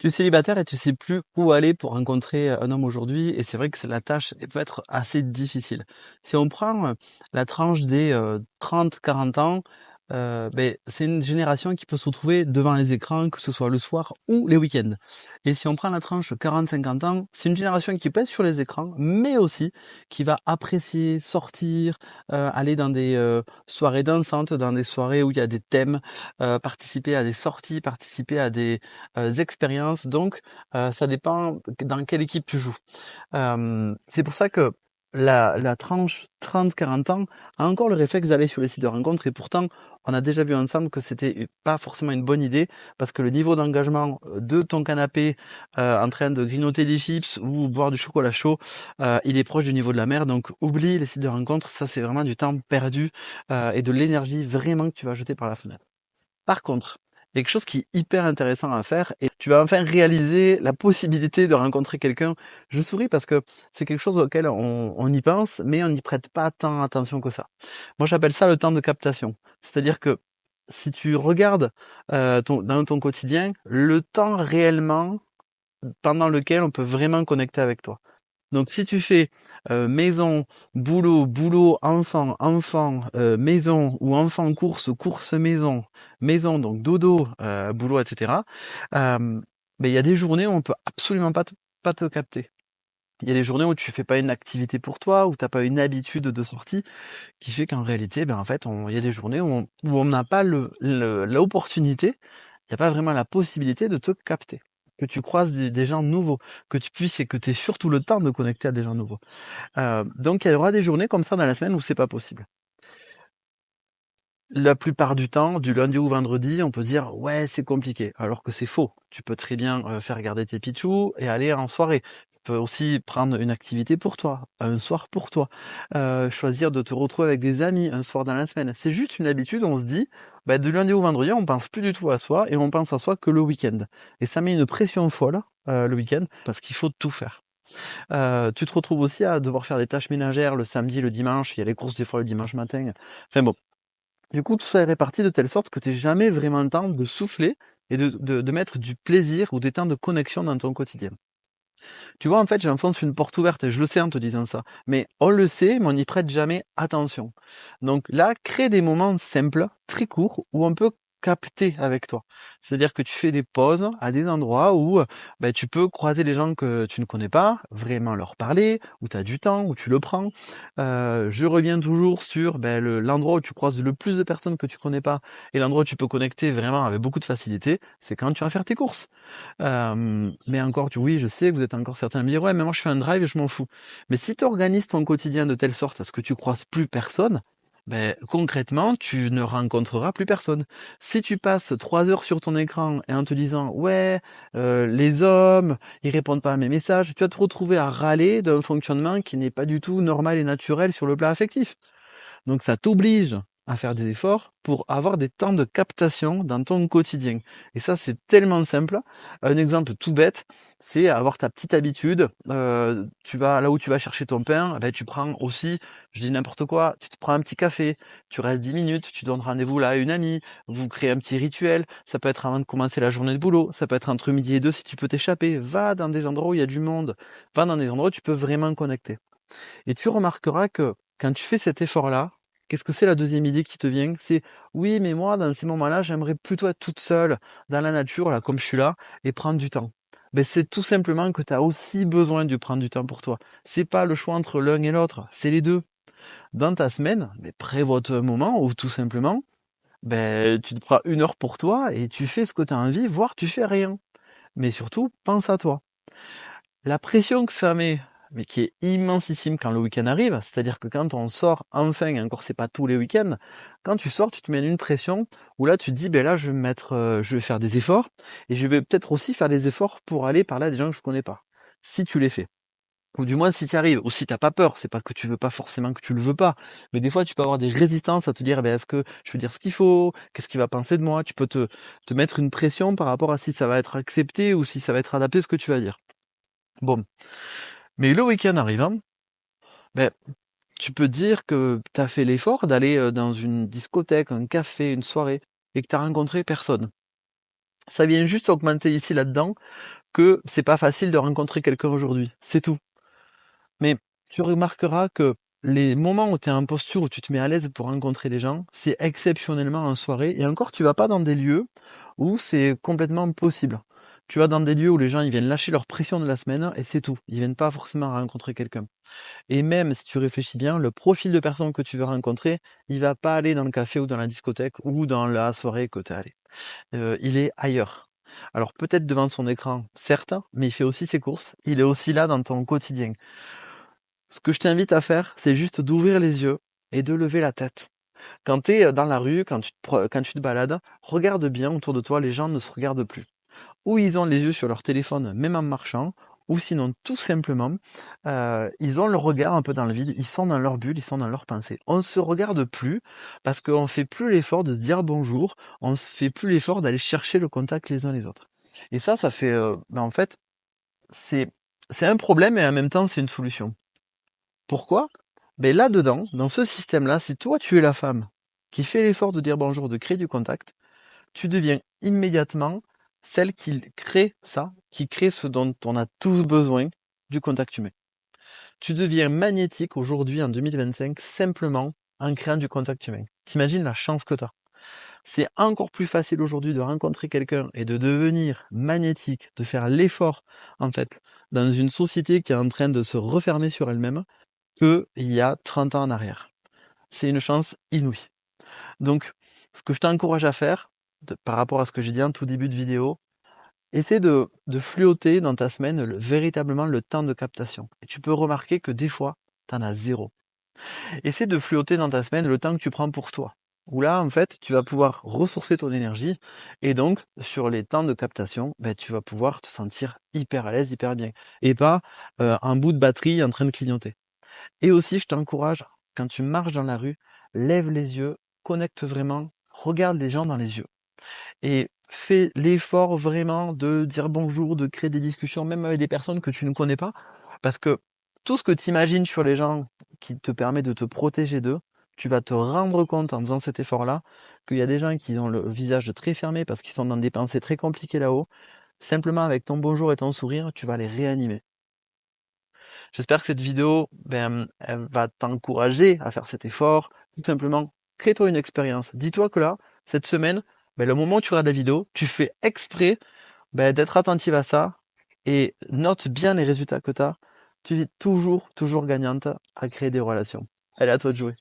Tu es célibataire et tu sais plus où aller pour rencontrer un homme aujourd'hui, et c'est vrai que la tâche elle peut être assez difficile. Si on prend la tranche des 30-40 ans, c'est une génération qui peut se retrouver devant les écrans, que ce soit le soir ou les week-ends. Et si on prend la tranche 40-50 ans, c'est une génération qui peut être sur les écrans, mais aussi qui va apprécier sortir, aller dans des soirées dansantes, dans des soirées où il y a des thèmes, participer à des sorties, participer à des expériences. Donc, ça dépend dans quelle équipe tu joues. C'est pour ça que la tranche 30-40 ans a encore le réflexe d'aller sur les sites de rencontres, et pourtant, on a déjà vu ensemble que c'était pas forcément une bonne idée, parce que le niveau d'engagement de ton canapé en train de grignoter des chips ou boire du chocolat chaud, il est proche du niveau de la mer. Donc oublie les sites de rencontres, ça c'est vraiment du temps perdu et de l'énergie vraiment que tu vas jeter par la fenêtre. Par contre, il y a quelque chose qui est hyper intéressant à faire, et tu vas enfin réaliser la possibilité de rencontrer quelqu'un. Je souris parce que c'est quelque chose auquel on y pense, mais on n'y prête pas tant attention que ça. Moi, j'appelle ça le temps de captation. C'est-à-dire que si tu regardes dans ton quotidien, le temps réellement pendant lequel on peut vraiment connecter avec toi. Donc si tu fais maison, boulot, boulot, enfant, enfant, maison, ou enfant, course, course, maison, maison, donc dodo, boulot, etc. Il y a des journées où on peut absolument pas te capter. Il y a des journées où tu fais pas une activité pour toi, où t'as pas une habitude de sortie, qui fait qu'en réalité, en fait, il y a des journées où on n'a pas l'opportunité, il n'y a pas vraiment la possibilité de te capter, que tu croises des gens nouveaux, que tu puisses, et que tu aies surtout le temps de connecter à des gens nouveaux. Donc il y aura des journées comme ça dans la semaine où c'est pas possible. La plupart du temps, du lundi au vendredi, on peut dire ouais c'est compliqué, alors que c'est faux. Tu peux très bien faire regarder tes pitchous et aller en soirée. Tu peux aussi prendre une activité pour toi, un soir pour toi, choisir de te retrouver avec des amis un soir dans la semaine. C'est juste une habitude, on se dit, du lundi au vendredi, on pense plus du tout à soi, et on pense à soi que le week-end. Et ça met une pression folle le week-end, parce qu'il faut tout faire. Tu te retrouves aussi à devoir faire des tâches ménagères le samedi, le dimanche, il y a les courses des fois le dimanche matin. Enfin bon, du coup, tout ça est réparti de telle sorte que tu jamais vraiment le temps de souffler et de mettre du plaisir ou des temps de connexion dans ton quotidien. Tu vois, en fait, j'enfonce une porte ouverte, et je le sais en te disant ça. Mais on le sait, mais on n'y prête jamais attention. Donc là, crée des moments simples, très courts, où on peut capter avec toi. C'est-à-dire que tu fais des pauses à des endroits où tu peux croiser les gens que tu ne connais pas, vraiment leur parler, où tu as du temps, où tu le prends. Je reviens toujours sur l'endroit où tu croises le plus de personnes que tu connais pas, et l'endroit où tu peux connecter vraiment avec beaucoup de facilité, c'est quand tu vas faire tes courses. Mais encore, oui, je sais que vous êtes encore certains à me dire, ouais, mais moi je fais un drive et je m'en fous. Mais si tu organises ton quotidien de telle sorte à ce que tu croises plus personne, concrètement, tu ne rencontreras plus personne. Si tu passes 3 heures sur ton écran et en te disant, ouais, les hommes, ils répondent pas à mes messages, tu vas te retrouver à râler d'un fonctionnement qui n'est pas du tout normal et naturel sur le plan affectif. Donc ça t'oblige à faire des efforts pour avoir des temps de captation dans ton quotidien. Et ça, c'est tellement simple. Un exemple tout bête, c'est avoir ta petite habitude. Tu vas là où tu vas chercher ton pain, tu prends aussi, je dis n'importe quoi, tu te prends un petit café, tu restes 10 minutes, tu donnes rendez-vous là à une amie, vous créez un petit rituel. Ça peut être avant de commencer la journée de boulot, ça peut être entre midi et deux si tu peux t'échapper. Va dans des endroits où il y a du monde, va dans des endroits où tu peux vraiment connecter. Et tu remarqueras que quand tu fais cet effort-là, qu'est-ce que c'est la deuxième idée qui te vient? C'est oui, mais moi, dans ces moments-là, j'aimerais plutôt être toute seule dans la nature, là, comme je suis là, et prendre du temps. C'est tout simplement que tu as aussi besoin de prendre du temps pour toi. C'est pas le choix entre l'un et l'autre, c'est les deux. Dans ta semaine, prévois-toi un moment où tout simplement, tu te prends 1 heure pour toi et tu fais ce que tu as envie, voire tu fais rien. Mais surtout, pense à toi. La pression que ça met, mais qui est immensissime quand le week-end arrive, c'est-à-dire que quand on sort enfin, et encore c'est pas tous les week-ends, quand tu sors, tu te mets une pression où là tu te dis, là je vais me mettre, je vais faire des efforts, et je vais peut-être aussi faire des efforts pour aller parler à des gens que je connais pas. Si tu les fais. Ou du moins si tu y arrives, ou si t'as pas peur, c'est pas que tu veux pas forcément que tu le veux pas, mais des fois tu peux avoir des résistances à te dire, est-ce que je veux dire ce qu'il faut, qu'est-ce qu'il va penser de moi, tu peux te mettre une pression par rapport à si ça va être accepté ou si ça va être adapté ce que tu vas dire. Bon. Mais le week-end arrivant, ben, tu peux dire que tu as fait l'effort d'aller dans une discothèque, un café, une soirée, et que tu as rencontré personne. Ça vient juste augmenter ici là-dedans que c'est pas facile de rencontrer quelqu'un aujourd'hui. C'est tout. Mais tu remarqueras que les moments où tu es en posture, où tu te mets à l'aise pour rencontrer les gens, c'est exceptionnellement en soirée. Et encore, tu vas pas dans des lieux où c'est complètement possible. Tu vas dans des lieux où les gens ils viennent lâcher leur pression de la semaine et c'est tout. Ils viennent pas forcément rencontrer quelqu'un. Et même si tu réfléchis bien, le profil de personne que tu veux rencontrer, il va pas aller dans le café ou dans la discothèque ou dans la soirée que tu es allé. Il est ailleurs. Alors peut-être devant son écran, certes, mais il fait aussi ses courses. Il est aussi là dans ton quotidien. Ce que je t'invite à faire, c'est juste d'ouvrir les yeux et de lever la tête. Quand tu es dans la rue, quand tu te balades, regarde bien autour de toi, les gens ne se regardent plus. Ou ils ont les yeux sur leur téléphone, même en marchant, ou sinon tout simplement, ils ont le regard un peu dans le vide, ils sont dans leur bulle, ils sont dans leurs pensées. On ne se regarde plus parce qu'on ne fait plus l'effort de se dire bonjour, on ne fait plus l'effort d'aller chercher le contact les uns les autres. Et ça fait, en fait, c'est c'est un problème et en même temps c'est une solution. Pourquoi? Ben là-dedans, dans ce système-là, si toi tu es la femme qui fait l'effort de dire bonjour, de créer du contact, tu deviens immédiatement celle qui crée ça, qui crée ce dont on a tous besoin, du contact humain. Tu deviens magnétique aujourd'hui en 2025 simplement en créant du contact humain. T'imagines la chance que tu as. C'est encore plus facile aujourd'hui de rencontrer quelqu'un et de devenir magnétique, de faire l'effort en fait dans une société qui est en train de se refermer sur elle-même qu'il y a 30 ans en arrière. C'est une chance inouïe. Donc, ce que je t'encourage à faire, par rapport à ce que j'ai dit en tout début de vidéo, essaie de fluoter dans ta semaine véritablement le temps de captation. Et tu peux remarquer que des fois, tu en as zéro. Essaie de fluoter dans ta semaine le temps que tu prends pour toi. Où là, en fait, tu vas pouvoir ressourcer ton énergie. Et donc, sur les temps de captation, ben, tu vas pouvoir te sentir hyper à l'aise, hyper bien. Et pas un bout de batterie en train de clignoter. Et aussi, je t'encourage, quand tu marches dans la rue, lève les yeux, connecte vraiment, regarde les gens dans les yeux. Et fais l'effort vraiment de dire bonjour, de créer des discussions, même avec des personnes que tu ne connais pas. Parce que tout ce que tu imagines sur les gens qui te permet de te protéger d'eux, tu vas te rendre compte en faisant cet effort-là qu'il y a des gens qui ont le visage très fermé parce qu'ils sont dans des pensées très compliquées là-haut. Simplement avec ton bonjour et ton sourire, tu vas les réanimer. J'espère que cette vidéo, elle va t'encourager à faire cet effort. Tout simplement, crée-toi une expérience. Dis-toi que là, cette semaine, le moment où tu regardes la vidéo, tu fais exprès d'être attentive à ça et note bien les résultats que tu as. Tu es toujours gagnante à créer des relations. Allez, à toi de jouer.